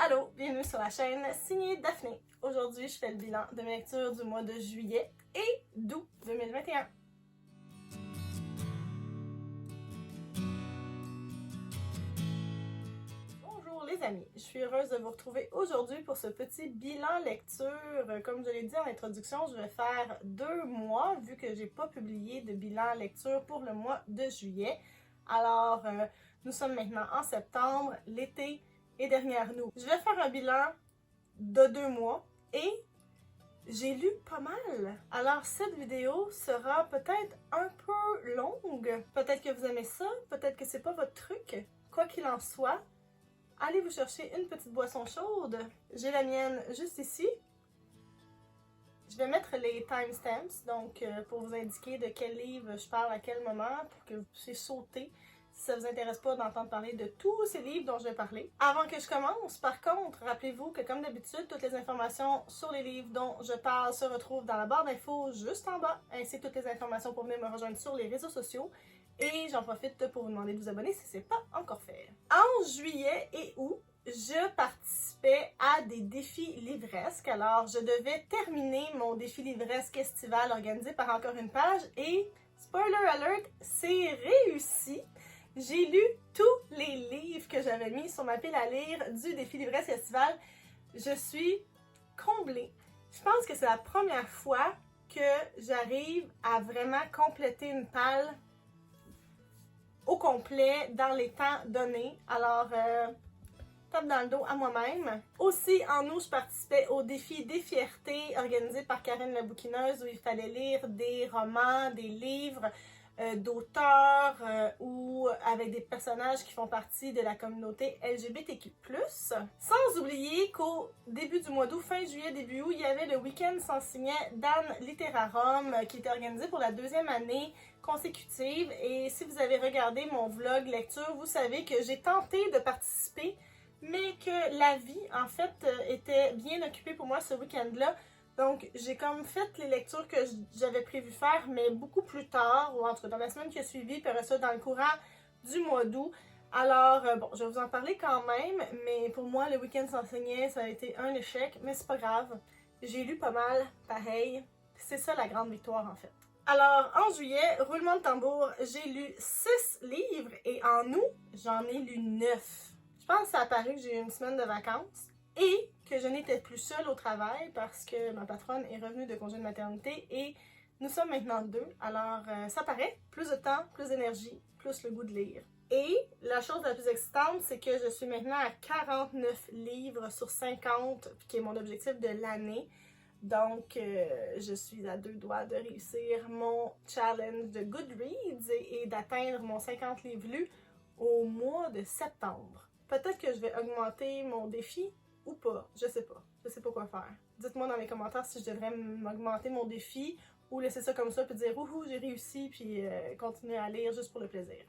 Allô, bienvenue sur la chaîne signée Daphné. Aujourd'hui, je fais le bilan de mes lectures du mois de juillet et d'août 2021. Bonjour les amis, je suis heureuse de vous retrouver aujourd'hui pour ce petit bilan lecture. Comme je l'ai dit en introduction, je vais faire 2 mois vu que j'ai pas publié de bilan lecture pour le mois de juillet. Alors, nous sommes maintenant en septembre, l'été est derrière nous. Je vais faire un bilan de 2 mois et j'ai lu pas mal. Alors cette vidéo sera peut-être un peu longue. Peut-être que vous aimez ça, peut-être que c'est pas votre truc. Quoi qu'il en soit, allez vous chercher une petite boisson chaude. J'ai la mienne juste ici. Je vais mettre les timestamps, donc pour vous indiquer de quel livre je parle à quel moment, pour que vous puissiez sauter si ça ne vous intéresse pas d'entendre parler de tous ces livres dont je vais parler. Avant que je commence, par contre, rappelez-vous que comme d'habitude, toutes les informations sur les livres dont je parle se retrouvent dans la barre d'infos juste en bas, ainsi que toutes les informations pour venir me rejoindre sur les réseaux sociaux. Et j'en profite pour vous demander de vous abonner si ce n'est pas encore fait. En juillet et août, je participais à des défis livresques. Alors, je devais terminer mon défi livresque estival organisé par Encore une page et, spoiler alert, c'est réussi. J'ai lu tous les livres que j'avais mis sur ma pile à lire du défi livresque estival. Je suis comblée. Je pense que c'est la première fois que j'arrive à vraiment compléter une palle au complet dans les temps donnés. Alors, tape dans le dos à moi-même. Aussi, en août, je participais au défi des fiertés organisé par Karine la bouquineuse où il fallait lire des romans, des livres d'auteurs ou avec des personnages qui font partie de la communauté LGBTQ+. Sans oublier qu'au début du mois d'août, fin juillet, début août, il y avait le week-end sans signet d'Anne Literarum qui était organisé pour la 2e année consécutive. Et si vous avez regardé mon vlog lecture, vous savez que j'ai tenté de participer, mais que la vie, en fait, était bien occupée pour moi ce week-end-là. Donc, j'ai comme fait les lectures que j'avais prévu faire, mais beaucoup plus tard, ou entre dans la semaine qui a suivi, puis après ça, dans le courant du mois d'août. Alors, bon, je vais vous en parler quand même, mais pour moi, le week-end sans signet, ça a été un échec, mais c'est pas grave. J'ai lu pas mal, pareil. C'est ça la grande victoire, en fait. Alors, en juillet, roulement de tambour, j'ai lu 6 livres, et en août, j'en ai lu 9. Je pense que ça a paru que j'ai eu une semaine de vacances et que je n'étais plus seule au travail parce que ma patronne est revenue de congé de maternité et nous sommes maintenant 2. Alors, ça paraît, plus de temps, plus d'énergie, plus le goût de lire. Et la chose la plus excitante, c'est que je suis maintenant à 49 livres sur 50, qui est mon objectif de l'année. Donc, je suis à 2 doigts de réussir mon challenge de Goodreads et d'atteindre mon 50 livres lus au mois de septembre. Peut-être que je vais augmenter mon défi ou pas, je sais pas. Je sais pas quoi faire. Dites-moi dans les commentaires si je devrais m'augmenter mon défi ou laisser ça comme ça puis dire ouhou j'ai réussi puis continuer à lire juste pour le plaisir.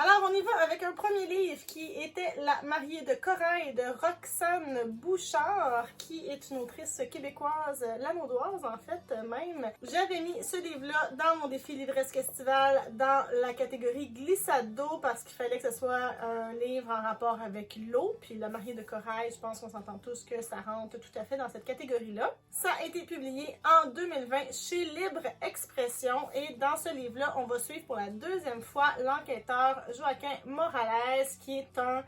Alors on y va avec un premier livre qui était La mariée de Corail de Roxane Bouchard, qui est une autrice québécoise, lamaudoise en fait même. J'avais mis ce livre-là dans mon défi livresque estival dans la catégorie glissade d'eau parce qu'il fallait que ce soit un livre en rapport avec l'eau. Puis La mariée de Corail, je pense qu'on s'entend tous que ça rentre tout à fait dans cette catégorie-là. Ça a été publié en 2020 chez Libre Expression et dans ce livre-là, on va suivre pour la 2e fois l'enquêteur Joaquin Morales, qui est un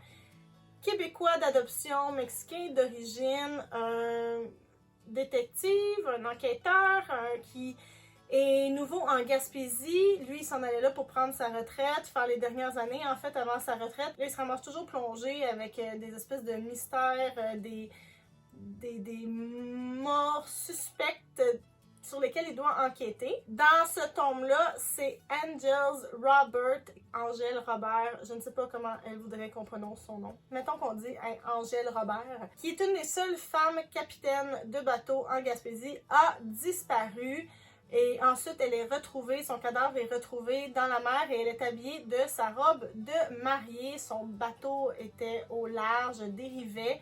Québécois d'adoption mexicain d'origine, un détective, un enquêteur qui est nouveau en Gaspésie. Lui, il s'en allait là pour prendre sa retraite, faire les dernières années, en fait, avant sa retraite. Là, il se ramasse toujours plongé avec des espèces de mystères, des morts suspectes sur lesquels il doit enquêter. Dans ce tome-là, c'est Angèle Robert, je ne sais pas comment elle voudrait qu'on prononce son nom. Mettons qu'on dit Angèle Robert, qui est une des seules femmes capitaines de bateau en Gaspésie, a disparu. Et ensuite, elle est retrouvée, son cadavre est retrouvé dans la mer et elle est habillée de sa robe de mariée. Son bateau était au large, dérivait.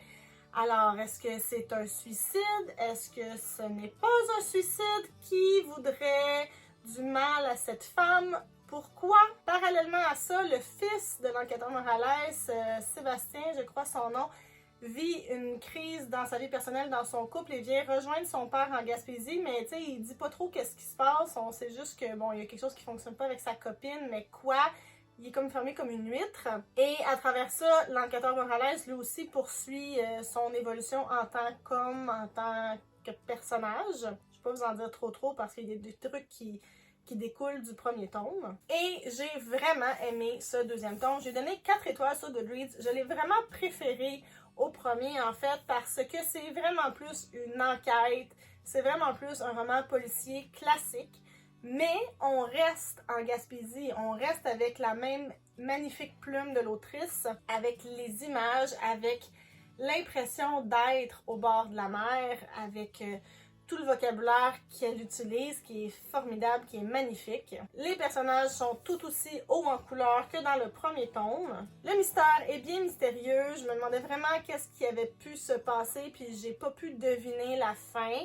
Alors, est-ce que c'est un suicide? Est-ce que ce n'est pas un suicide? Qui voudrait du mal à cette femme? Pourquoi? Parallèlement à ça, le fils de l'enquêteur Morales, Sébastien, je crois son nom, vit une crise dans sa vie personnelle, dans son couple, et vient rejoindre son père en Gaspésie, mais tu sais, il dit pas trop qu'est-ce qui se passe, on sait juste que, bon, il y a quelque chose qui fonctionne pas avec sa copine, mais quoi? Il est comme fermé comme une huître. Et à travers ça, l'enquêteur Morales, lui aussi, poursuit son évolution en tant qu'homme, en tant que personnage. Je vais pas vous en dire trop parce qu'il y a des trucs qui découlent du premier tome. Et j'ai vraiment aimé ce deuxième tome. J'ai donné 4 étoiles sur Goodreads. Je l'ai vraiment préféré au premier, en fait, parce que c'est vraiment plus une enquête. C'est vraiment plus un roman policier classique. Mais on reste en Gaspésie, on reste avec la même magnifique plume de l'autrice, avec les images, avec l'impression d'être au bord de la mer, avec tout le vocabulaire qu'elle utilise, qui est formidable, qui est magnifique. Les personnages sont tout aussi hauts en couleur que dans le premier tome. Le mystère est bien mystérieux, je me demandais vraiment qu'est-ce qui avait pu se passer, puis j'ai pas pu deviner la fin.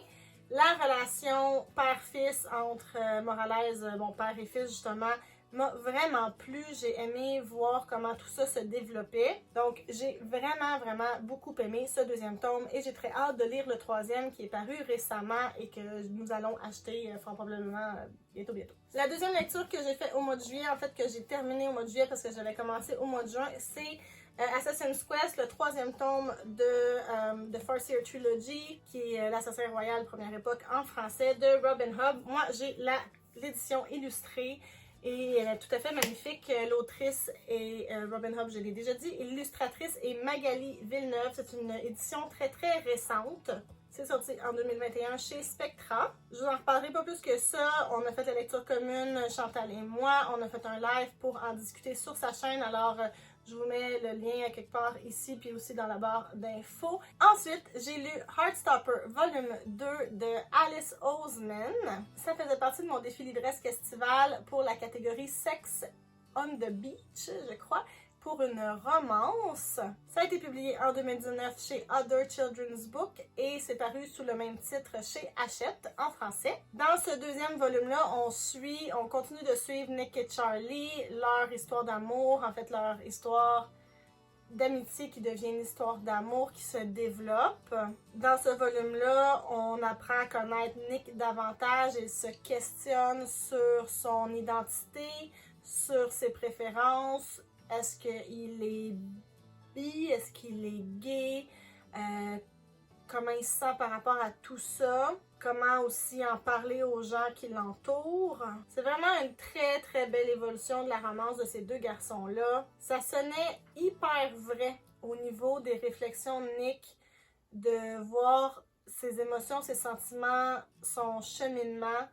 La relation père-fils entre Morales, bon, père et fils justement, m'a vraiment plu. J'ai aimé voir comment tout ça se développait. Donc, j'ai vraiment beaucoup aimé ce deuxième tome et j'ai très hâte de lire le troisième qui est paru récemment et que nous allons acheter fort probablement bientôt. La deuxième lecture que j'ai faite au mois de juillet, en fait que j'ai terminée au mois de juillet parce que j'avais commencé au mois de juin, c'est Assassin's Quest, le troisième tome de Farseer Trilogy, qui est l'Assassin Royal première époque en français, de Robin Hobb. Moi, j'ai l'édition illustrée et elle est tout à fait magnifique. L'autrice est Robin Hobb, je l'ai déjà dit, et l'illustratrice est Magali Villeneuve. C'est une édition très récente. C'est sorti en 2021 chez Spectra. Je vous en reparlerai pas plus que ça. On a fait la lecture commune, Chantal et moi. On a fait un live pour en discuter sur sa chaîne. Alors, je vous mets le lien quelque part ici, puis aussi dans la barre d'infos. Ensuite, j'ai lu Heartstopper, volume 2 de Alice Oseman. Ça faisait partie de mon défi livresque estival pour la catégorie Sex on the Beach, je crois, pour une romance. Ça a été publié en 2019 chez Other Children's Book et c'est paru sous le même titre chez Hachette en français. Dans ce deuxième volume-là, on continue de suivre Nick et Charlie, leur histoire d'amour, en fait leur histoire d'amitié qui devient une histoire d'amour qui se développe. Dans ce volume-là, on apprend à connaître Nick davantage. Il se questionne sur son identité, sur ses préférences. Est-ce qu'il est bi? Est-ce qu'il est gay? Comment il se sent par rapport à tout ça? Comment aussi en parler aux gens qui l'entourent? C'est vraiment une très belle évolution de la romance de ces deux garçons-là. Ça sonnait hyper vrai au niveau des réflexions de Nick, de voir ses émotions, ses sentiments, son cheminement.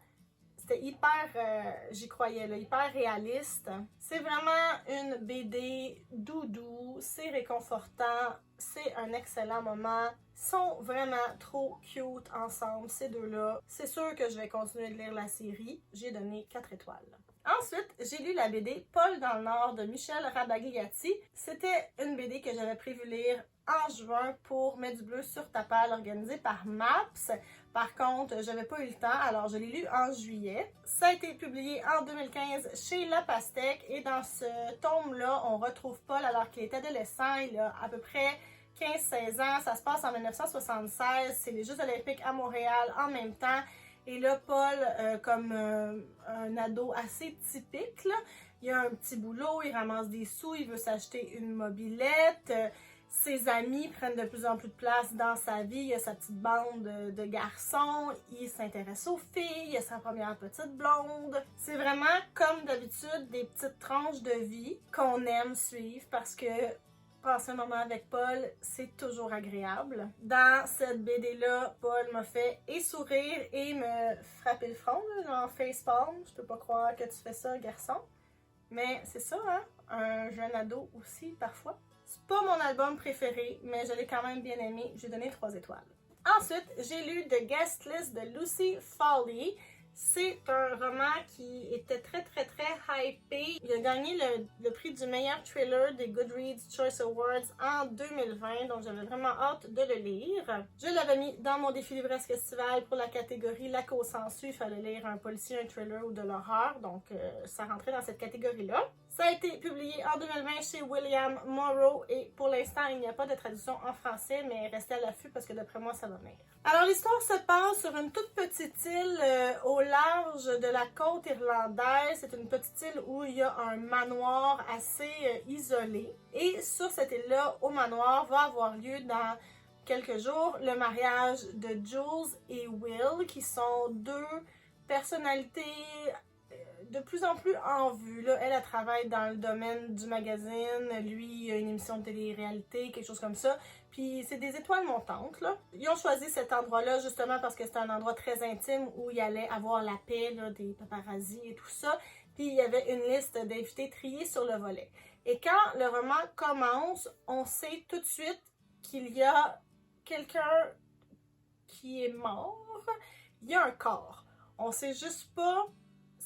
C'était hyper, j'y croyais, là, hyper réaliste. C'est vraiment une BD doudou, c'est réconfortant, c'est un excellent moment. Ils sont vraiment trop cute ensemble, ces deux-là. C'est sûr que je vais continuer de lire la série. J'ai donné 4 étoiles. Ensuite, j'ai lu la BD Paul dans le Nord de Michel Rabagliati. C'était une BD que j'avais prévu lire en juin pour Mettre du bleu sur ta palle, organisée par MAPS. Par contre, j'avais pas eu le temps, alors je l'ai lu en juillet. Ça a été publié en 2015 chez La Pastèque et dans ce tome-là, on retrouve Paul alors qu'il est adolescent. Il a à peu près 15-16 ans. Ça se passe en 1976. C'est les Jeux olympiques à Montréal en même temps. Et là, Paul, comme un ado assez typique, là, il a un petit boulot, il ramasse des sous, il veut s'acheter une mobilette. Ses amis prennent de plus en plus de place dans sa vie. Il a sa petite bande de garçons. Il s'intéresse aux filles. Il a sa première petite blonde. C'est vraiment, comme d'habitude, des petites tranches de vie qu'on aime suivre parce que passer un moment avec Paul, c'est toujours agréable. Dans cette BD-là, Paul m'a fait et sourire et me frapper le front, là, genre facepalm. Je peux pas croire que tu fais ça, garçon. Mais c'est ça, hein? Un jeune ado aussi, parfois. C'est pas mon album préféré, mais je l'ai quand même bien aimé. J'ai donné 3 étoiles. Ensuite, j'ai lu The Guest List de Lucy Foley. C'est un roman qui était très hypé. Il a gagné le prix du meilleur thriller des Goodreads Choice Awards en 2020, donc j'avais vraiment hâte de le lire. Je l'avais mis dans mon défi livresque estival pour la catégorie Lac au sensu. Il fallait lire un policier, un thriller ou de l'horreur, donc ça rentrait dans cette catégorie-là. Ça a été publié en 2020 chez William Morrow et pour l'instant, il n'y a pas de traduction en français, mais restez à l'affût parce que d'après moi, ça va venir. Alors, l'histoire se passe sur une toute petite île au large de la côte irlandaise. C'est une petite île où il y a un manoir assez isolé. Et sur cette île-là, au manoir, va avoir lieu dans quelques jours le mariage de Jules et Will, qui sont deux personnalités de plus en plus en vue. Là, elle travaille dans le domaine du magazine, lui, il a une émission de télé-réalité, quelque chose comme ça. Puis c'est des étoiles montantes, là. Ils ont choisi cet endroit-là justement parce que c'était un endroit très intime où il allait avoir la paix, là, des paparazzis et tout ça. Puis il y avait une liste d'invités triés sur le volet. Et quand le roman commence, on sait tout de suite qu'il y a quelqu'un qui est mort. Il y a un corps. On sait juste pas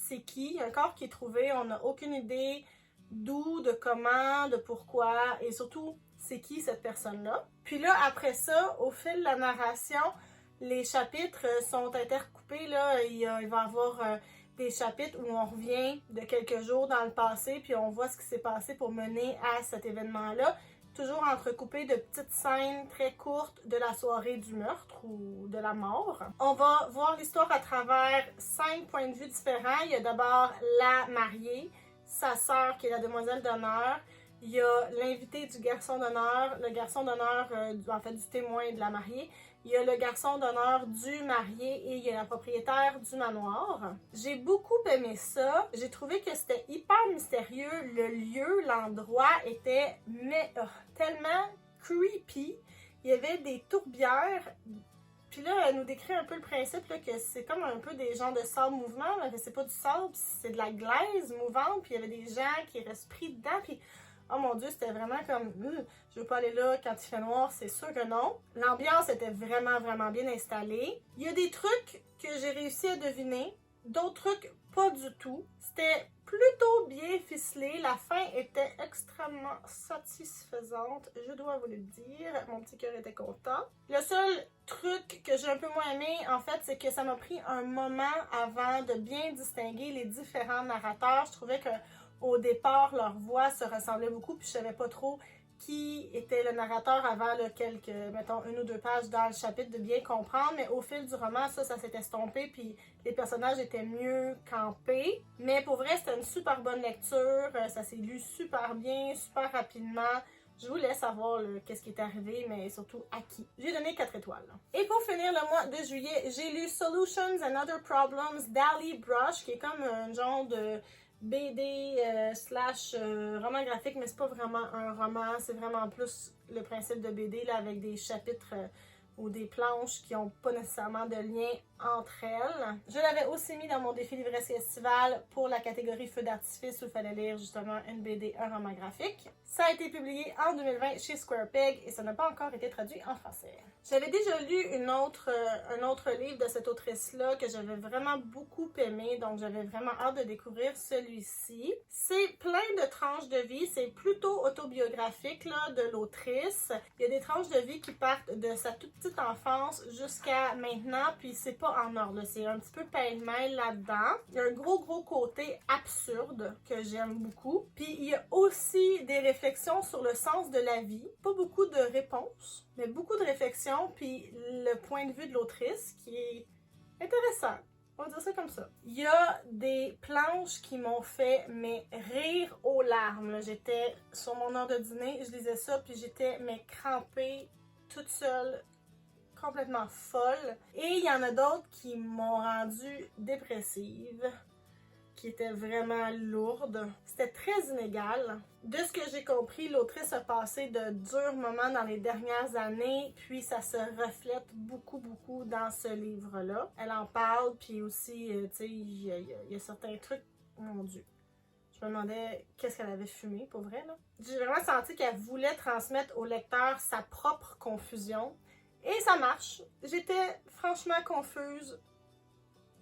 c'est qui. Il y a un corps qui est trouvé. On n'a aucune idée d'où, de comment, de pourquoi et surtout c'est qui cette personne-là. Puis là, après ça, au fil de la narration, les chapitres sont intercoupés. Là. Il va y avoir des chapitres où on revient de quelques jours dans le passé puis on voit ce qui s'est passé pour mener à cet événement-là. Toujours entrecoupé de petites scènes très courtes de la soirée du meurtre ou de la mort. On va voir l'histoire à travers 5 points de vue différents. Il y a d'abord la mariée, sa sœur qui est la demoiselle d'honneur. Il y a l'invité du garçon d'honneur, le garçon d'honneur, en fait du témoin de la mariée. Il y a le garçon d'honneur du marié et il y a la propriétaire du manoir. J'ai beaucoup aimé ça. J'ai trouvé que c'était hyper mystérieux. Le lieu, l'endroit était tellement creepy. Il y avait des tourbières. Puis là, elle nous décrit un peu le principe là, que c'est comme un peu des genres de sable mouvement, mais c'est pas du sable, c'est de la glaise mouvante. Puis il y avait des gens qui restent pris dedans. Puis oh mon Dieu, c'était vraiment comme je veux pas aller là quand il fait noir, c'est sûr que non. L'ambiance était vraiment, vraiment bien installée. Il y a des trucs que j'ai réussi à deviner, d'autres trucs pas du tout. C'était plutôt bien ficelé. La fin était extrêmement satisfaisante, je dois vous le dire. Mon petit cœur était content. Le seul truc que j'ai un peu moins aimé, en fait, c'est que ça m'a pris un moment avant de bien distinguer les différents narrateurs. Je trouvais que au départ, leur voix se ressemblait beaucoup, puis je savais pas trop qui était le narrateur avant quelques, mettons, 1 ou 2 pages dans le chapitre de bien comprendre, mais au fil du roman, ça s'est estompé, puis les personnages étaient mieux campés. Mais pour vrai, c'était une super bonne lecture, ça s'est lu super bien, super rapidement. Je vous laisse savoir qu'est-ce qui est arrivé, mais surtout à qui. J'ai donné 4 étoiles. Et pour finir le mois de juillet, j'ai lu Solutions and Other Problems d'Ali Brush, qui est comme un genre de BD / roman graphique, mais c'est pas vraiment un roman, c'est vraiment plus le principe de BD là, avec des chapitres ou des planches qui n'ont pas nécessairement de lien entre elles. Je l'avais aussi mis dans mon défi livresque estival pour la catégorie feu d'artifice où il fallait lire justement une BD, un roman graphique. Ça a été publié en 2020 chez Square Peg et ça n'a pas encore été traduit en français. J'avais déjà lu un autre livre de cette autrice-là que j'avais vraiment beaucoup aimé, donc j'avais vraiment hâte de découvrir celui-ci. C'est plein de tranches de vie, c'est plutôt autobiographique là, de l'autrice. Il y a des tranches de vie qui partent de sa toute petite enfance jusqu'à maintenant, puis c'est pas en ordre, c'est un petit peu pêle-mêle là-dedans. Il y a un gros côté absurde que j'aime beaucoup. Puis il y a aussi des réflexions sur le sens de la vie. Pas beaucoup de réponses, mais beaucoup de réflexions, puis le point de vue de l'autrice qui est intéressant. On va dire ça comme ça. Il y a des planches qui m'ont fait rire aux larmes. J'étais sur mon heure de dîner, je lisais ça, puis j'étais crampée toute seule, complètement folle. Et il y en a d'autres qui m'ont rendue dépressive, qui étaient vraiment lourdes. C'était très inégal. De ce que j'ai compris, l'autrice a passé de durs moments dans les dernières années, puis ça se reflète beaucoup dans ce livre-là. Elle en parle, puis aussi, tu sais, il y a certains trucs, mon Dieu. Je me demandais qu'est-ce qu'elle avait fumé, pour vrai, là. J'ai vraiment senti qu'elle voulait transmettre au lecteur sa propre confusion. Et ça marche. J'étais franchement confuse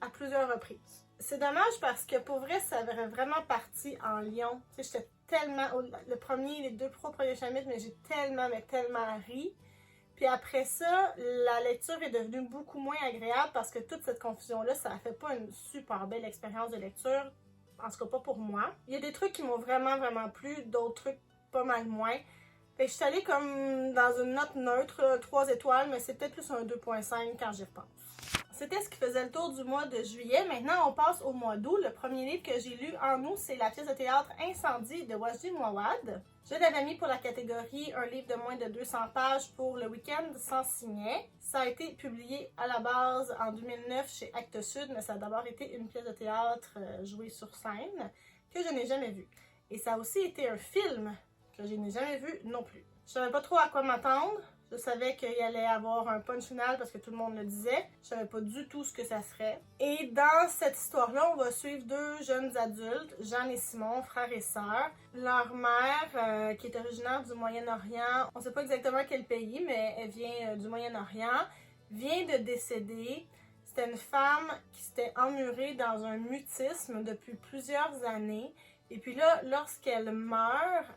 à plusieurs reprises. C'est dommage parce que pour vrai, ça avait vraiment parti en lion. Tu sais, j'étais tellement... les 2 premiers chapitres, mais j'ai tellement ri. Puis après ça, la lecture est devenue beaucoup moins agréable parce que toute cette confusion-là, ça a fait pas une super belle expérience de lecture. En tout cas, pas pour moi. Il y a des trucs qui m'ont vraiment, vraiment plu, d'autres trucs pas mal moins. Fait que je suis allée comme dans une note neutre, 3 étoiles, mais c'est peut-être plus un 2.5 quand j'y repense. C'était ce qui faisait le tour du mois de juillet. Maintenant, on passe au mois d'août. Le premier livre que j'ai lu en août, c'est la pièce de théâtre Incendie de Wajdi Mouawad. Je l'avais mis pour la catégorie un livre de moins de 200 pages pour le week-end sans signet. Ça a été publié à la base en 2009 chez Actes Sud, mais ça a d'abord été une pièce de théâtre jouée sur scène que je n'ai jamais vue. Et ça a aussi été un film que je n'ai jamais vu non plus. Je savais pas trop à quoi m'attendre. Je savais qu'il allait avoir un punch final parce que tout le monde le disait. Je savais pas du tout ce que ça serait. Et dans cette histoire-là, on va suivre deux jeunes adultes, Jeanne et Simon, frères et sœurs. Leur mère, qui est originaire du Moyen-Orient, on sait pas exactement quel pays, mais elle vient du Moyen-Orient, vient de décéder. C'était une femme qui s'était emmurée dans un mutisme depuis plusieurs années. Et puis là, lorsqu'elle meurt,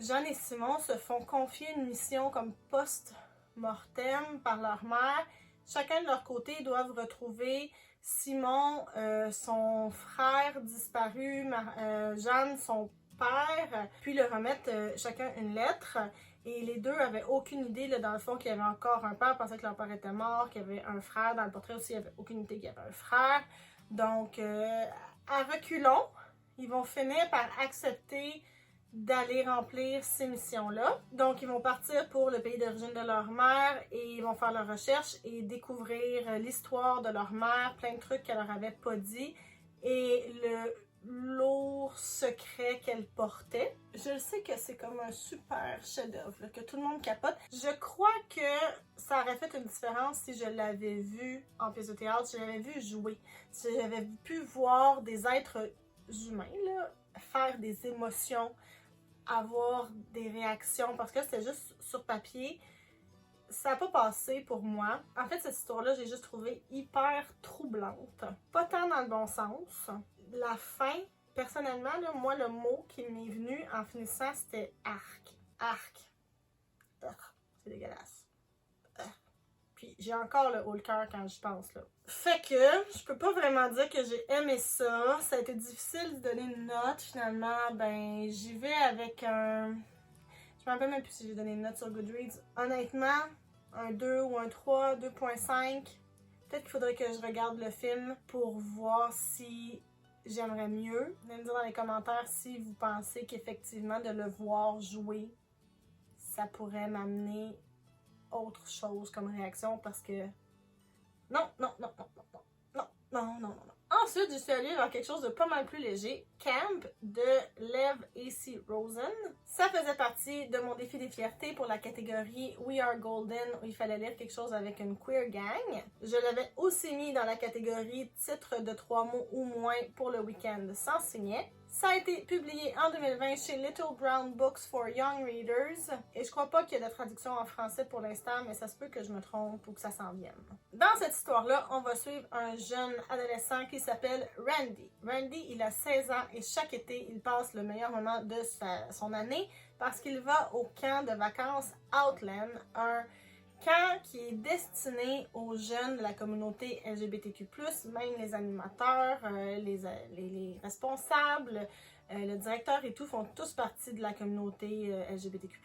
Jeanne et Simon se font confier une mission comme post-mortem par leur mère. Chacun de leur côté doivent retrouver Simon, son frère disparu, Jeanne, son père, puis leur remettre chacun une lettre. Et les deux avaient aucune idée, là, dans le fond, qu'il y avait encore un père, pensaient que leur père était mort, qu'il y avait un frère. Dans le portrait aussi, il n'y avait aucune idée qu'il y avait un frère. Donc, à reculons, ils vont finir par accepter d'aller remplir ces missions-là. Donc, ils vont partir pour le pays d'origine de leur mère et ils vont faire leurs recherches et découvrir l'histoire de leur mère, plein de trucs qu'elle leur avait pas dit et le lourd secret qu'elle portait. Je sais que c'est comme un super chef-d'œuvre, que tout le monde capote. Je crois que ça aurait fait une différence si je l'avais vu en pièce de théâtre, si je l'avais vu jouer, si j'avais pu voir des êtres humains là, faire des émotions, avoir des réactions, parce que c'était juste sur papier. Ça n'a pas passé pour moi. En fait, cette histoire-là, j'ai juste trouvé hyper troublante. Pas tant dans le bon sens. La fin, personnellement, là, moi, le mot qui m'est venu en finissant, c'était arc. Arc. C'est dégueulasse. Puis j'ai encore le haut le cœur quand j'y pense, là. Fait que je peux pas vraiment dire que j'ai aimé ça. Ça a été difficile de donner une note. Finalement, ben j'y vais avec un... Je me rappelle même plus si j'ai donné une note sur Goodreads. Honnêtement, un 2 ou un 3, 2.5. Peut-être qu'il faudrait que je regarde le film pour voir si j'aimerais mieux. Venez me dire dans les commentaires si vous pensez qu'effectivement de le voir jouer, ça pourrait m'amener autre chose comme réaction parce que non. Ensuite, je suis allée vers quelque chose de pas mal plus léger, Camp de Lev A.C. Rosen. Ça faisait partie de mon défi des fiertés pour la catégorie We Are Golden où il fallait lire quelque chose avec une queer gang. Je l'avais aussi mis dans la catégorie titre de 3 mots ou moins pour le week-end sans signet. Ça a été publié en 2020 chez Little Brown Books for Young Readers. Et je crois pas qu'il y ait de traduction en français pour l'instant, mais ça se peut que je me trompe ou que ça s'en vienne. Dans cette histoire-là, on va suivre un jeune adolescent qui s'appelle Randy. Randy, il a 16 ans et chaque été, il passe le meilleur moment de son année parce qu'il va au camp de vacances Outland, un camp qui est destiné aux jeunes de la communauté LGBTQ+, même les animateurs, les responsables, le directeur et tout font tous partie de la communauté LGBTQ+.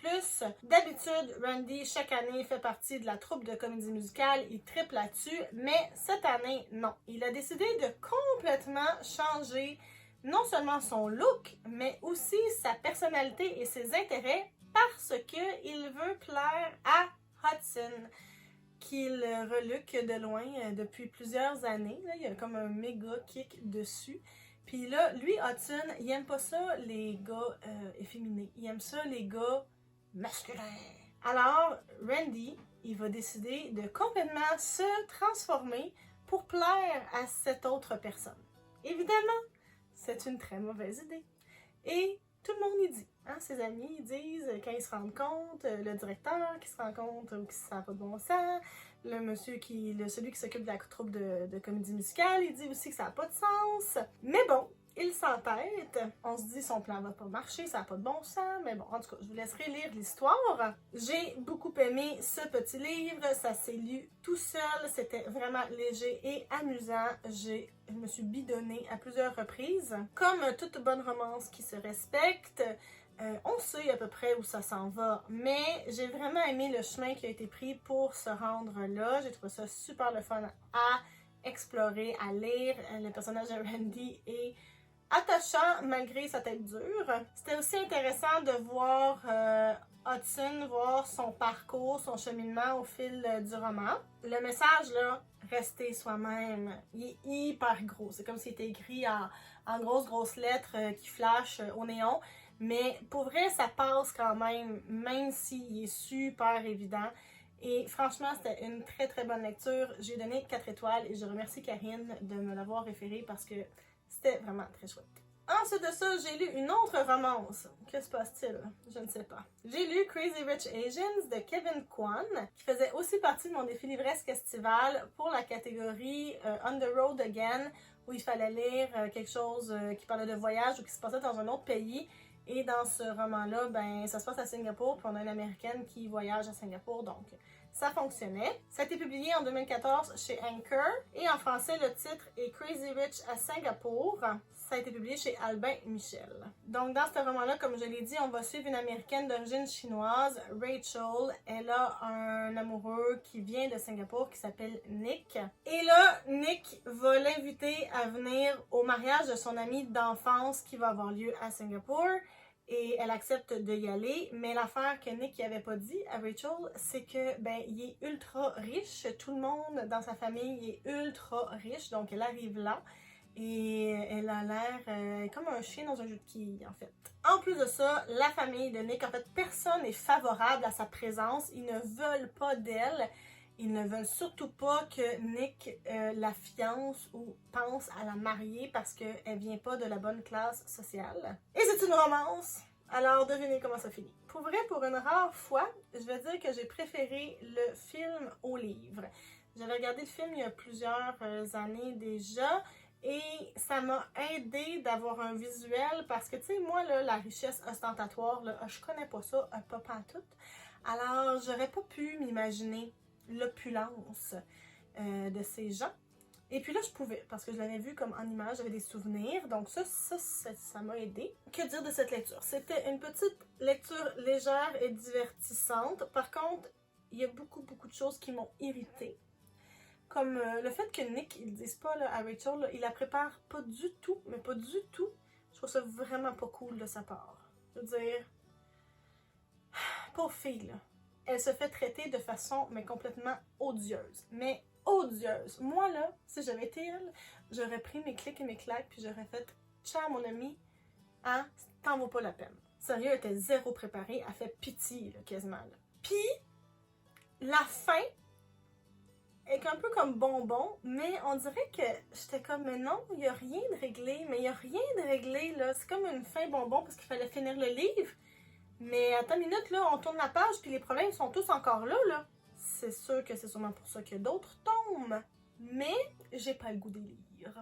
D'habitude, Randy, chaque année, fait partie de la troupe de comédie musicale, il triple là-dessus, mais cette année, non. Il a décidé de complètement changer non seulement son look, mais aussi sa personnalité et ses intérêts parce qu'il veut plaire à Hudson, qu'il reluque de loin depuis plusieurs années. Là, il y a comme un méga kick dessus. Puis là, lui, Hudson, il aime pas ça, les gars efféminés. Il aime ça, les gars masculins. Alors, Randy, il va décider de complètement se transformer pour plaire à cette autre personne. Évidemment, c'est une très mauvaise idée. Et tout le monde y dit. Hein, ses amis ils disent, quand ils se rendent compte, le directeur qui se rend compte ou qui ne sent pas de bon sens, le monsieur celui qui s'occupe de la troupe de comédie musicale, il dit aussi que ça n'a pas de sens. Mais bon, il s'entête. On se dit son plan va pas marcher, ça n'a pas de bon sens, mais bon, en tout cas, je vous laisserai lire l'histoire. J'ai beaucoup aimé ce petit livre, ça s'est lu tout seul, c'était vraiment léger et amusant. Je me suis bidonnée à plusieurs reprises. Comme toute bonne romance qui se respecte, on sait à peu près où ça s'en va, mais j'ai vraiment aimé le chemin qui a été pris pour se rendre là. J'ai trouvé ça super le fun à explorer, à lire. Le personnage de Randy est attachant malgré sa tête dure. C'était aussi intéressant de voir Hudson, voir son parcours, son cheminement au fil du roman. Le message, là, rester soi-même, il est hyper gros. C'est comme s'il était écrit en grosses lettres qui flashent au néon. Mais pour vrai, ça passe quand même s'il est super évident. Et franchement, c'était une très bonne lecture. J'ai donné 4 étoiles et je remercie Karine de me l'avoir référé parce que c'était vraiment très chouette. Ensuite de ça, j'ai lu une autre romance. Que se passe-t-il? Je ne sais pas. J'ai lu Crazy Rich Asians de Kevin Kwan, qui faisait aussi partie de mon défi livresque estival pour la catégorie On the Road Again, où il fallait lire quelque chose qui parlait de voyage ou qui se passait dans un autre pays. Et dans ce roman-là, ben, ça se passe à Singapour, puis on a une Américaine qui voyage à Singapour, donc ça fonctionnait. Ça a été publié en 2014 chez Anchor, et en français, le titre est Crazy Rich à Singapour. Ça a été publié chez Albin Michel. Donc, dans ce roman-là, comme je l'ai dit, on va suivre une Américaine d'origine chinoise, Rachel. Elle a un amoureux qui vient de Singapour qui s'appelle Nick. Et là, Nick va l'inviter à venir au mariage de son ami d'enfance qui va avoir lieu à Singapour. Et elle accepte de y aller, mais l'affaire que Nick n'avait pas dit à Rachel, c'est que ben il est ultra riche. Tout le monde dans sa famille est ultra riche, donc elle arrive là. Et elle a l'air comme un chien dans un jeu de quilles, en fait. En plus de ça, la famille de Nick, en fait, personne n'est favorable à sa présence. Ils ne veulent pas d'elle. Ils ne veulent surtout pas que Nick la fiance ou pense à la marier parce qu'elle vient pas de la bonne classe sociale. Et c'est une romance! Alors, devinez comment ça finit. Pour vrai, pour une rare fois, je vais dire que j'ai préféré le film au livre. J'avais regardé le film il y a plusieurs années déjà. Et ça m'a aidé d'avoir un visuel parce que, tu sais, moi, là, la richesse ostentatoire, là, je connais pas ça, pas pantoute. Alors, j'aurais pas pu m'imaginer l'opulence de ces gens. Et puis là, je pouvais, parce que je l'avais vu comme en image, j'avais des souvenirs. Donc ça m'a aidé. Que dire de cette lecture? C'était une petite lecture légère et divertissante. Par contre, il y a beaucoup de choses qui m'ont irritée. Comme le fait que Nick, ils disent pas là, à Rachel, là, il la prépare pas du tout, mais pas du tout. Je trouve ça vraiment pas cool de sa part. Je veux dire, pauvre fille, là. Elle se fait traiter de façon, mais complètement odieuse. Mais odieuse. Moi, là, si j'avais été elle, j'aurais pris mes clics et mes claques, puis j'aurais fait « Ciao, mon ami, hein, t'en vaut pas la peine. » Sérieux, elle était zéro préparée, elle fait pitié, là, quasiment. Là. Puis, la fin est un peu comme bonbon, mais on dirait que j'étais comme, mais non, il n'y a rien de réglé, mais il n'y a rien de réglé, là. C'est comme une fin bonbon parce qu'il fallait finir le livre. Mais attends une minute, là, on tourne la page, puis les problèmes sont tous encore là, là. C'est sûr que c'est sûrement pour ça que d'autres tombent. Mais j'ai pas le goût de lire.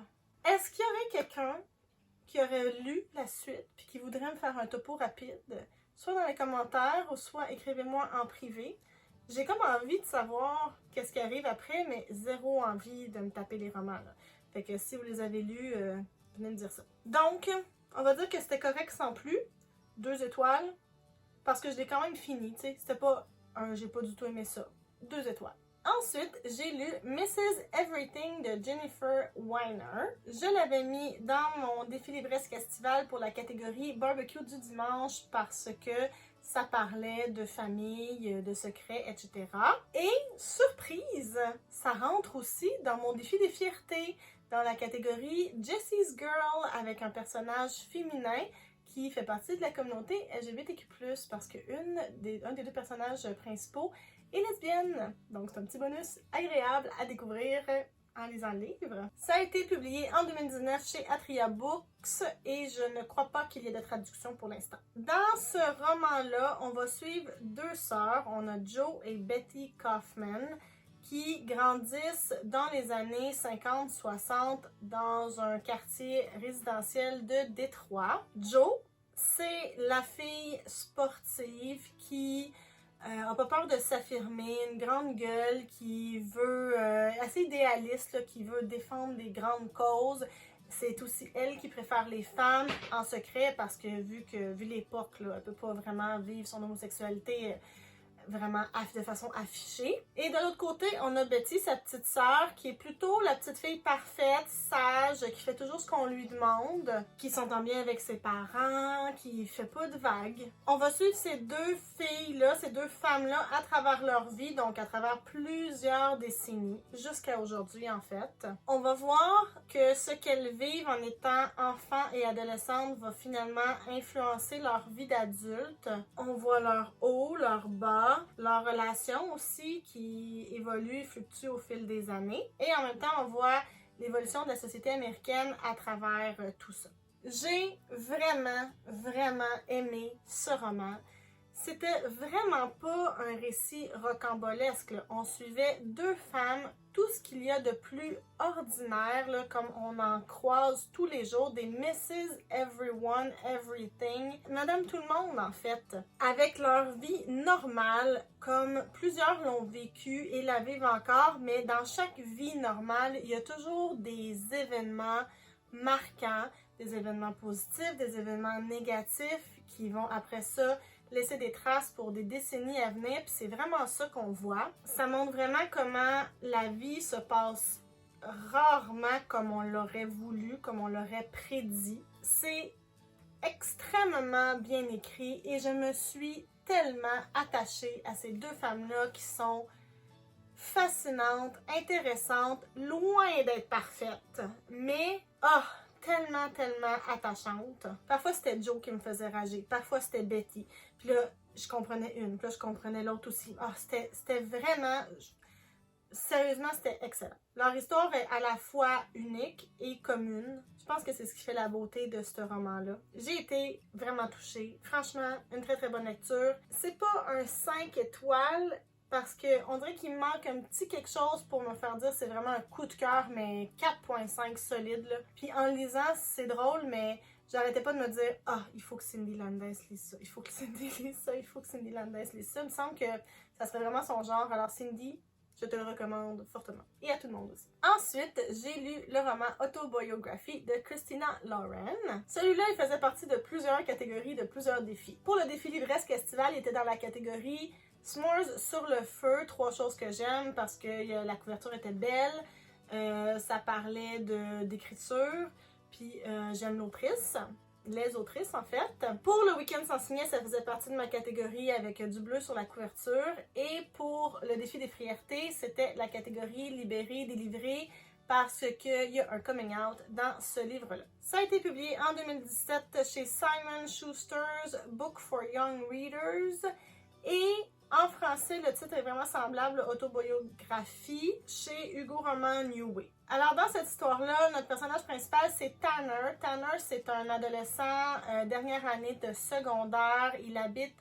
Est-ce qu'il y aurait quelqu'un qui aurait lu la suite, puis qui voudrait me faire un topo rapide? Soit dans les commentaires, ou soit écrivez-moi en privé. J'ai comme envie de savoir qu'est-ce qui arrive après, mais zéro envie de me taper les romans, là. Fait que si vous les avez lus, venez me dire ça. Donc, on va dire que c'était correct sans plus. 2 étoiles. Parce que je l'ai quand même fini, tu sais. C'était pas un j'ai pas du tout aimé ça. 2 étoiles. Ensuite, j'ai lu Mrs. Everything de Jennifer Weiner. Je l'avais mis dans mon défi livresque estival pour la catégorie barbecue du dimanche parce que ça parlait de famille, de secrets, etc. Et, surprise, ça rentre aussi dans mon défi des fiertés, dans la catégorie Jessie's Girl avec un personnage féminin qui fait partie de la communauté LGBTQ+, parce qu'un des 2 personnages principaux est lesbienne. Donc c'est un petit bonus agréable à découvrir en lisant le livre. Ça a été publié en 2019 chez Atria Books et je ne crois pas qu'il y ait de traduction pour l'instant. Dans ce roman-là, on va suivre 2 sœurs. On a Jo et Betty Kaufman qui grandissent dans les années 50-60 dans un quartier résidentiel de Détroit. Jo, c'est la fille sportive qui n'a pas peur de s'affirmer, une grande gueule, qui veut, assez idéaliste, là, qui veut défendre des grandes causes. C'est aussi elle qui préfère les femmes en secret parce que vu l'époque, là, elle peut pas vraiment vivre son homosexualité vraiment de façon affichée. Et de l'autre côté, on a Betty, sa petite sœur, qui est plutôt la petite fille parfaite, sage, qui fait toujours ce qu'on lui demande, qui s'entend bien avec ses parents, qui fait pas de vagues. On va suivre ces deux filles-là, ces deux femmes-là, à travers leur vie, donc à travers plusieurs décennies, jusqu'à aujourd'hui en fait. On va voir que ce qu'elles vivent en étant enfants et adolescentes va finalement influencer leur vie d'adulte. On voit leur haut, leur bas, leur relation aussi qui évolue, fluctue au fil des années. Et en même temps, on voit l'évolution de la société américaine à travers tout ça. J'ai vraiment aimé ce roman. C'était vraiment pas un récit rocambolesque, là. On suivait deux femmes, tout ce qu'il y a de plus ordinaire, là, comme on en croise tous les jours, des Mrs. Everyone, Everything, Madame Tout-le-Monde en fait, avec leur vie normale, comme plusieurs l'ont vécu et la vivent encore, mais dans chaque vie normale, il y a toujours des événements marquants, des événements positifs, des événements négatifs qui vont après ça laisser des traces pour des décennies à venir, puis c'est vraiment ça qu'on voit. Ça montre vraiment comment la vie se passe rarement comme on l'aurait voulu, comme on l'aurait prédit. C'est extrêmement bien écrit et je me suis tellement attachée à ces deux femmes-là qui sont fascinantes, intéressantes, loin d'être parfaites, mais tellement attachante. Parfois, c'était Jo qui me faisait rager. Parfois, c'était Betty. Puis là, je comprenais une. Puis là, je comprenais l'autre aussi. C'était vraiment... Sérieusement, c'était excellent. Leur histoire est à la fois unique et commune. Je pense que c'est ce qui fait la beauté de ce roman-là. J'ai été vraiment touchée. Franchement, une très bonne lecture. C'est pas un 5 étoiles, parce qu'on dirait qu'il me manque un petit quelque chose pour me faire dire c'est vraiment un coup de cœur, mais 4.5 solide, là. Puis en lisant, c'est drôle, mais j'arrêtais pas de me dire il faut que Cindy Landes lise ça, il faut que Cindy lise ça, il faut que Cindy Landes lise ça. Il me semble que ça serait vraiment son genre. Alors Cindy, je te le recommande fortement. Et à tout le monde aussi. Ensuite, j'ai lu le roman Autobiographie de Christina Lauren. Celui-là, il faisait partie de plusieurs catégories, de plusieurs défis. Pour le défi livresque estival, il était dans la catégorie S'mores sur le feu, 3 choses que j'aime parce que la couverture était belle, ça parlait d'écriture, puis j'aime l'autrice, les autrices en fait. Pour le week-end sans signer, ça faisait partie de ma catégorie avec du bleu sur la couverture. Et pour le défi des frièretés, c'était la catégorie libérée, délivrée, parce qu'il y a un coming out dans ce livre-là. Ça a été publié en 2017 chez Simon Schuster's Book for Young Readers et en français, le titre est vraiment semblable, Autobiographie, chez Hugo Roman New Way. Alors, dans cette histoire-là, notre personnage principal, c'est Tanner. Tanner, c'est un adolescent, dernière année de secondaire. Il habite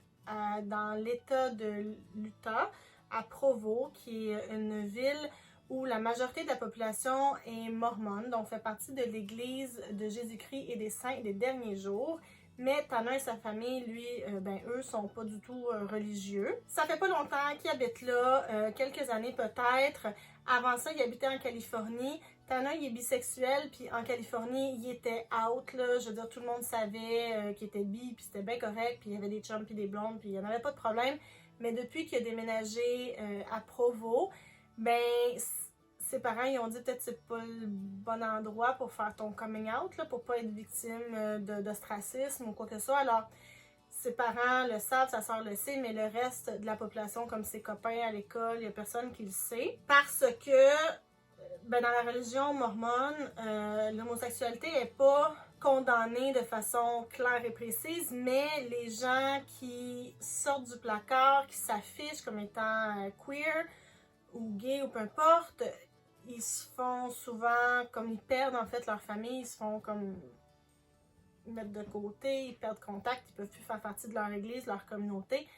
dans l'État de l'Utah, à Provo, qui est une ville où la majorité de la population est mormone, donc fait partie de l'Église de Jésus-Christ et des Saints des Derniers Jours. Mais Tanner et sa famille, lui, eux, sont pas du tout religieux. Ça fait pas longtemps qu'il habite là, quelques années peut-être. Avant ça, il habitait en Californie. Tanner, il est bisexuel, puis en Californie, il était out, là. Je veux dire, tout le monde savait qu'il était bi, puis c'était bien correct, puis il y avait des chums, puis des blondes, puis il n'y en avait pas de problème. Mais depuis qu'il a déménagé à Provo, ses parents, ils ont dit peut-être que c'est pas le bon endroit pour faire ton coming out, là, pour pas être victime d'ostracisme ou quoi que ce soit. Alors, ses parents le savent, sa soeur le sait, mais le reste de la population, comme ses copains à l'école, il y a personne qui le sait. Parce que, dans la religion mormone, l'homosexualité n'est pas condamnée de façon claire et précise, mais les gens qui sortent du placard, qui s'affichent comme étant queer ou gay ou peu importe, ils se font souvent, comme ils perdent en fait leur famille, ils se font comme mettre de côté, ils perdent contact, ils peuvent plus faire partie de leur église, leur communauté.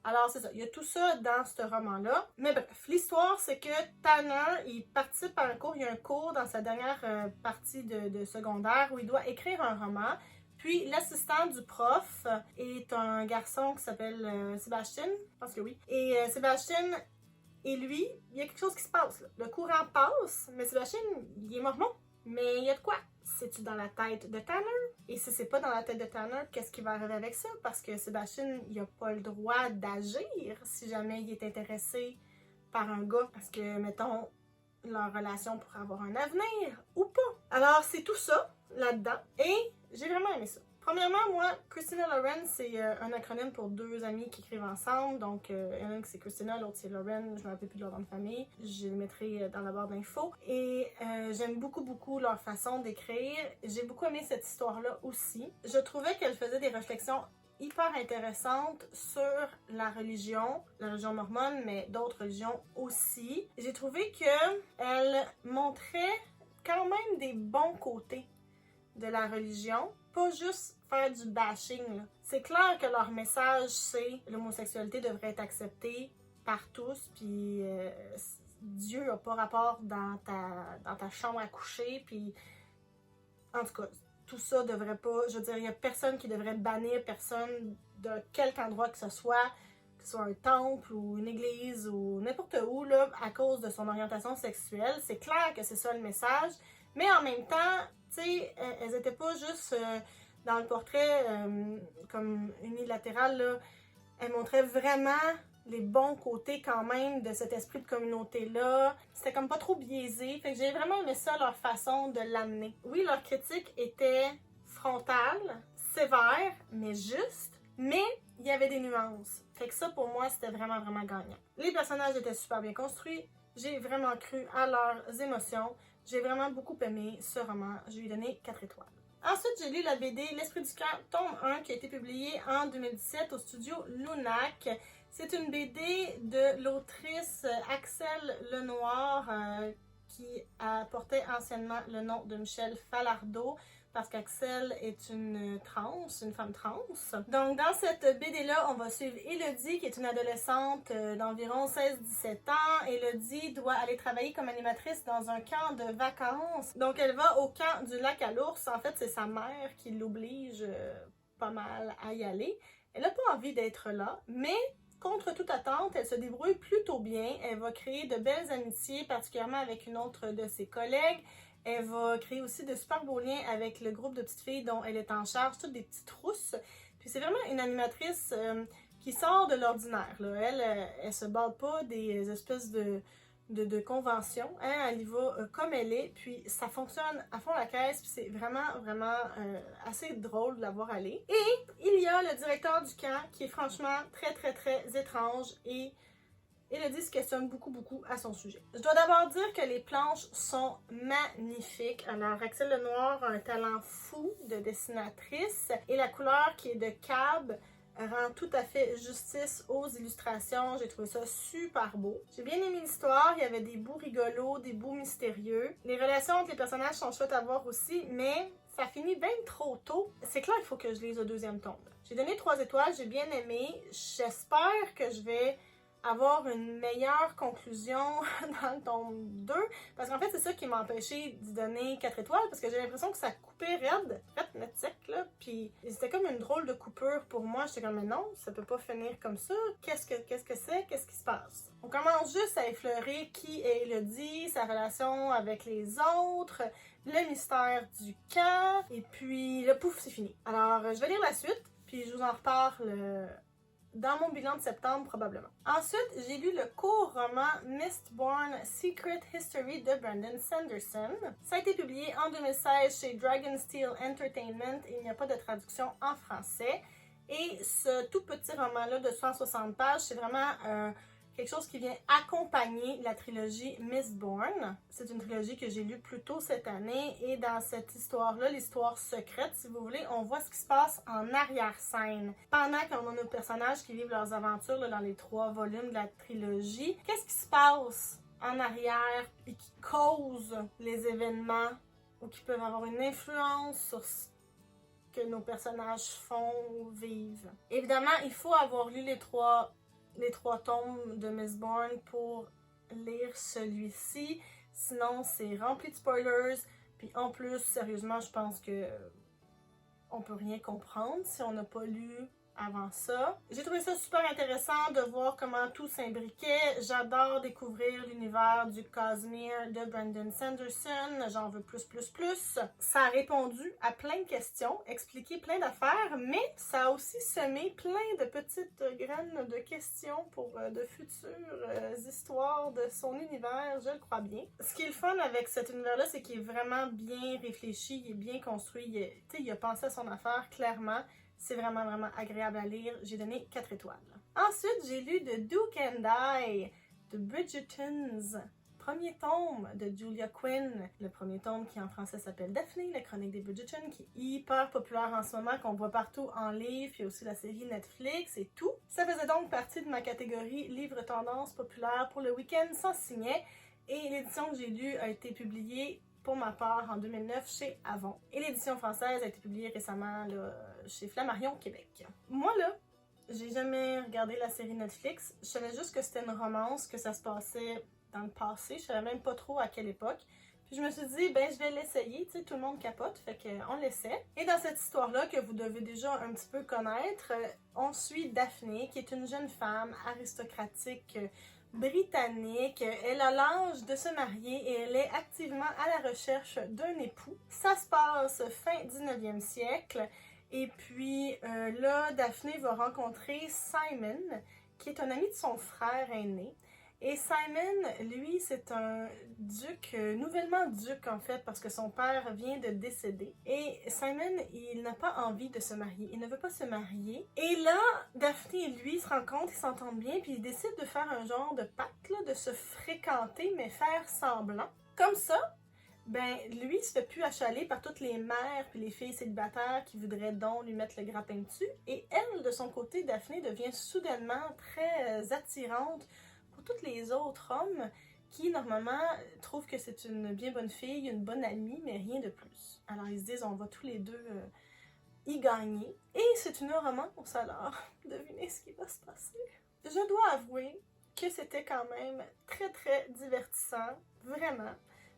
Alors c'est ça, il y a tout ça dans ce roman-là. Mais bref, l'histoire c'est que Tanner, il participe à un cours, il y a un cours dans sa dernière partie de secondaire où il doit écrire un roman. Puis l'assistant du prof est un garçon qui s'appelle Sébastien, je pense que oui. Et Sébastien et lui, il y a quelque chose qui se passe. Là. Le courant passe, mais Sébastien, il est mormon. Mais il y a de quoi? C'est-tu dans la tête de Tanner? Et si c'est pas dans la tête de Tanner, qu'est-ce qui va arriver avec ça? Parce que Sébastien, il a pas le droit d'agir si jamais il est intéressé par un gars. Parce que, mettons, leur relation pourrait avoir un avenir ou pas. Alors, c'est tout ça là-dedans. Et j'ai vraiment aimé ça. Premièrement, moi, Christina Lauren, c'est un acronyme pour deux amis qui écrivent ensemble. Donc, il y en a un qui c'est Christina, l'autre c'est Lauren. Je ne me rappelle plus de leur nom de famille. Je le mettrai dans la barre d'infos. Et j'aime beaucoup, beaucoup leur façon d'écrire. J'ai beaucoup aimé cette histoire-là aussi. Je trouvais qu'elle faisait des réflexions hyper intéressantes sur la religion mormone, mais d'autres religions aussi. J'ai trouvé qu'elle montrait quand même des bons côtés de la religion, pas juste faire du bashing. C'est clair que leur message, c'est l'homosexualité devrait être acceptée par tous, puis Dieu n'a pas rapport dans ta chambre à coucher, puis en tout cas, tout ça devrait pas, je veux dire, il n'y a personne qui devrait bannir personne de quelque endroit que ce soit un temple ou une église ou n'importe où, là, à cause de son orientation sexuelle. C'est clair que c'est ça le message, mais en même temps, tu sais, elles étaient pas juste dans le portrait comme unilatéral, là. Elles montraient vraiment les bons côtés quand même de cet esprit de communauté-là. C'était comme pas trop biaisé. Fait que j'ai vraiment aimé ça, leur façon de l'amener. Oui, leur critique était frontale, sévère, mais juste. Mais il y avait des nuances. Fait que ça, pour moi, c'était vraiment, vraiment gagnant. Les personnages étaient super bien construits. J'ai vraiment cru à leurs émotions. J'ai vraiment beaucoup aimé ce roman. Je lui ai donné 4 étoiles. Ensuite, j'ai lu la BD L'Esprit du Camp, tome 1, qui a été publiée en 2017 au studio Lunac. C'est une BD de l'autrice Axelle Lenoir, qui portait anciennement le nom de Michel Falardeau, parce qu'Axelle est une femme trans. Donc, dans cette BD-là, on va suivre Élodie, qui est une adolescente d'environ 16-17 ans. Élodie doit aller travailler comme animatrice dans un camp de vacances. Donc, elle va au camp du lac à l'ours. En fait, c'est sa mère qui l'oblige pas mal à y aller. Elle n'a pas envie d'être là, mais contre toute attente, elle se débrouille plutôt bien. Elle va créer de belles amitiés, particulièrement avec une autre de ses collègues. Elle va créer aussi de super beaux liens avec le groupe de petites filles dont elle est en charge, toutes des petites rousses. Puis c'est vraiment une animatrice qui sort de l'ordinaire. Elle se bat pas des espèces de conventions. Hein? Elle y va comme elle est, puis ça fonctionne à fond la caisse, puis c'est vraiment, vraiment assez drôle de la voir aller. Et il y a le directeur du camp qui est franchement très, très, très étrange et Élodie se questionne beaucoup, beaucoup à son sujet. Je dois d'abord dire que les planches sont magnifiques. Alors, Axelle Lenoir a un talent fou de dessinatrice et la couleur qui est de Cab rend tout à fait justice aux illustrations. J'ai trouvé ça super beau. J'ai bien aimé l'histoire. Il y avait des bouts rigolos, des bouts mystérieux. Les relations entre les personnages sont chouettes à voir aussi, mais ça finit bien trop tôt. C'est clair qu'il faut que je lise le deuxième tome. J'ai donné 3 étoiles, j'ai bien aimé. J'espère que je vais avoir une meilleure conclusion dans le tome 2, parce qu'en fait c'est ça qui m'a empêché d'y donner 4 étoiles, parce que j'ai l'impression que ça coupait raide, net sec là, puis c'était comme une drôle de coupure pour moi. J'étais comme mais non, ça peut pas finir comme ça, qu'est-ce que c'est, qu'est-ce qui se passe? On commence juste à effleurer qui est Élodie, sa relation avec les autres, le mystère du camp, et puis le pouf, c'est fini. Alors je vais lire la suite, puis je vous en reparle dans mon bilan de septembre, probablement. Ensuite, j'ai lu le court roman Mistborn Secret History de Brandon Sanderson. Ça a été publié en 2016 chez Dragonsteel Entertainment. Il n'y a pas de traduction en français. Et ce tout petit roman-là de 160 pages, c'est vraiment quelque chose qui vient accompagner la trilogie Mistborn. C'est une trilogie que j'ai lue plus tôt cette année, et dans cette histoire-là, l'histoire secrète, si vous voulez, on voit ce qui se passe en arrière-scène. Pendant qu'on a nos personnages qui vivent leurs aventures là, dans les 3 volumes de la trilogie, qu'est-ce qui se passe en arrière et qui cause les événements ou qui peuvent avoir une influence sur ce que nos personnages font ou vivent. Évidemment, il faut avoir lu les 3 les 3 tomes de Mistborn pour lire celui-ci. Sinon, c'est rempli de spoilers. Puis en plus, sérieusement, je pense que on peut rien comprendre si on n'a pas lu avant ça. J'ai trouvé ça super intéressant de voir comment tout s'imbriquait. J'adore découvrir l'univers du Cosmere de Brandon Sanderson. J'en veux plus, plus, plus. Ça a répondu à plein de questions, expliqué plein d'affaires, mais ça a aussi semé plein de petites graines de questions pour de futures histoires de son univers, je le crois bien. Ce qui est le fun avec cet univers-là, c'est qu'il est vraiment bien réfléchi, il est bien construit. Il a pensé à son affaire, clairement. C'est vraiment, vraiment agréable à lire. J'ai donné 4 étoiles. Ensuite, j'ai lu The Duke and I de Bridgertons. Premier tome de Julia Quinn. Le premier tome qui en français s'appelle Daphné, la chronique des Bridgerton, qui est hyper populaire en ce moment, qu'on voit partout en livre. Il y a aussi la série Netflix et tout. Ça faisait donc partie de ma catégorie livre tendance populaire pour le week-end sans signet. Et l'édition que j'ai lue a été publiée pour ma part en 2009 chez Avon. Et l'édition française a été publiée récemment là, chez Flammarion, Québec. Moi là, j'ai jamais regardé la série Netflix. Je savais juste que c'était une romance, que ça se passait dans le passé. Je savais même pas trop à quelle époque. Puis je me suis dit, ben je vais l'essayer, tu sais, tout le monde capote, fait qu'on l'essaie. Et dans cette histoire-là, que vous devez déjà un petit peu connaître, on suit Daphné, qui est une jeune femme aristocratique britannique. Elle a l'âge de se marier et elle est activement à la recherche d'un époux. Ça se passe fin 19e siècle. Et puis là, Daphné va rencontrer Simon, qui est un ami de son frère aîné. Et Simon, lui, c'est un duc, nouvellement duc en fait, parce que son père vient de décéder. Et Simon, il n'a pas envie de se marier, il ne veut pas se marier. Et là, Daphné et lui se rencontrent, ils s'entendent bien, puis ils décident de faire un genre de pacte, là, de se fréquenter, mais faire semblant. Comme ça, ben, lui, il se fait plus achaler par toutes les mères puis les filles célibataires qui voudraient donc lui mettre le grappin dessus. Et elle, de son côté, Daphné, devient soudainement très attirante pour tous les autres hommes qui, normalement, trouvent que c'est une bien bonne fille, une bonne amie, mais rien de plus. Alors, ils se disent, on va tous les deux y gagner. Et c'est une romance, alors, devinez ce qui va se passer. Je dois avouer que c'était quand même très, très divertissant, vraiment.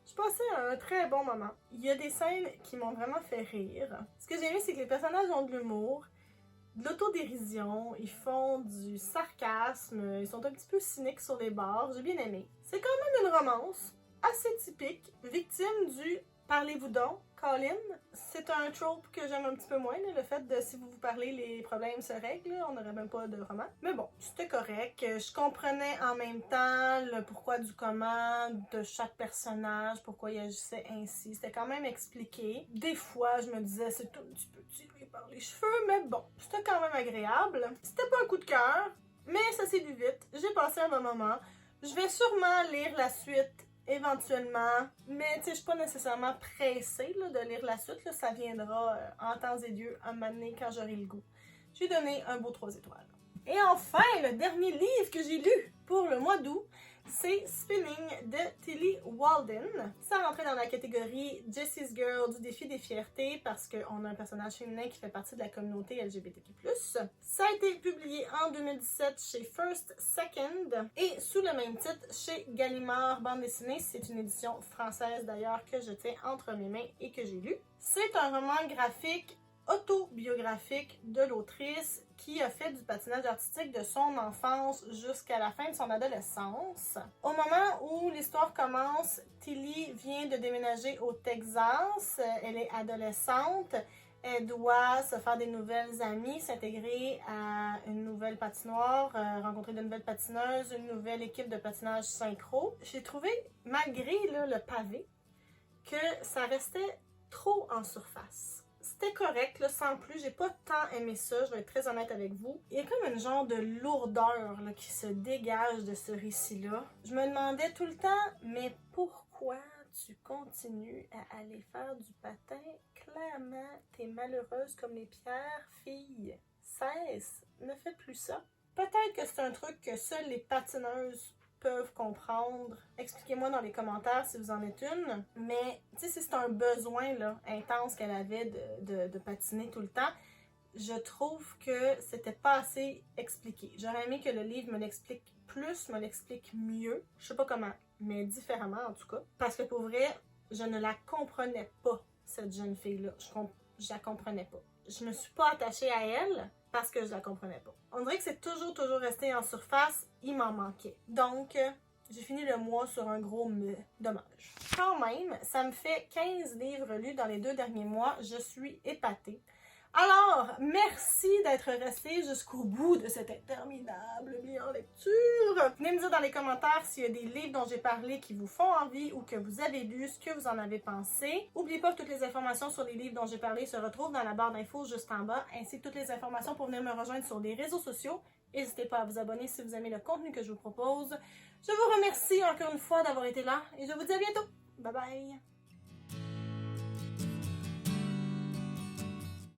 Je passais un très bon moment. Il y a des scènes qui m'ont vraiment fait rire. Ce que j'ai aimé, c'est que les personnages ont de l'humour, de l'autodérision, ils font du sarcasme, ils sont un petit peu cyniques sur les bords. J'ai bien aimé. C'est quand même une romance assez typique, victime du « parlez-vous donc », Colin. C'est un trope que j'aime un petit peu moins, là, le fait de si vous vous parlez, les problèmes se règlent, là, on n'aurait même pas de roman. Mais bon, c'était correct. Je comprenais en même temps le pourquoi du comment de chaque personnage, pourquoi il agissait ainsi. C'était quand même expliqué. Des fois, je me disais, c'est un petit peu tiré par les cheveux, mais bon, c'était quand même agréable. C'était pas un coup de cœur, mais ça s'est vu vite. J'ai passé un bon moment. Je vais sûrement lire la suite éventuellement, mais tu sais, je suis pas nécessairement pressée là, de lire la suite, là, ça viendra en temps et lieu un moment donné quand j'aurai le goût. J'ai donné un beau 3 étoiles. Et enfin, le dernier livre que j'ai lu pour le mois d'août, c'est Spinning de Tillie Walden. Ça rentrait dans la catégorie Jessie's Girl du défi des fiertés parce qu'on a un personnage féminin qui fait partie de la communauté LGBTQ+. Ça a été publié en 2017 chez First Second et sous le même titre chez Gallimard Bande dessinée. C'est une édition française d'ailleurs que je tiens entre mes mains et que j'ai lu. C'est un roman graphique autobiographique de l'autrice qui a fait du patinage artistique de son enfance jusqu'à la fin de son adolescence. Au moment où l'histoire commence, Tillie vient de déménager au Texas. Elle est adolescente. Elle doit se faire des nouvelles amies, s'intégrer à une nouvelle patinoire, rencontrer de nouvelles patineuses, une nouvelle équipe de patinage synchro. J'ai trouvé, malgré là, le pavé, que ça restait trop en surface. C'était correct, là, sans plus. J'ai pas tant aimé ça, je vais être très honnête avec vous. Il y a comme une genre de lourdeur là, qui se dégage de ce récit-là. Je me demandais tout le temps, mais pourquoi tu continues à aller faire du patin? Clairement, t'es malheureuse comme les pierres, fille. Cesse, ne fais plus ça. Peut-être que c'est un truc que seules les patineuses peuvent comprendre. Expliquez-moi dans les commentaires si vous en êtes une. Mais, tu sais, si c'est un besoin là, intense qu'elle avait de patiner tout le temps, je trouve que c'était pas assez expliqué. J'aurais aimé que le livre me l'explique plus, me l'explique mieux. Je sais pas comment, mais différemment en tout cas. Parce que pour vrai, je ne la comprenais pas, cette jeune fille-là. Je la comprenais pas. Je me suis pas attachée à elle parce que je la comprenais pas. On dirait que c'est toujours resté en surface. Il m'en manquait. Donc, j'ai fini le mois sur un gros me. Dommage. Quand même, ça me fait 15 livres lus dans les 2 derniers mois. Je suis épatée. Alors, merci d'être resté jusqu'au bout de cette interminable bilan lecture. Venez me dire dans les commentaires s'il y a des livres dont j'ai parlé qui vous font envie ou que vous avez lu, ce que vous en avez pensé. N'oubliez pas que toutes les informations sur les livres dont j'ai parlé se retrouvent dans la barre d'infos juste en bas, ainsi que toutes les informations pour venir me rejoindre sur les réseaux sociaux. N'hésitez pas à vous abonner si vous aimez le contenu que je vous propose. Je vous remercie encore une fois d'avoir été là et je vous dis à bientôt. Bye bye!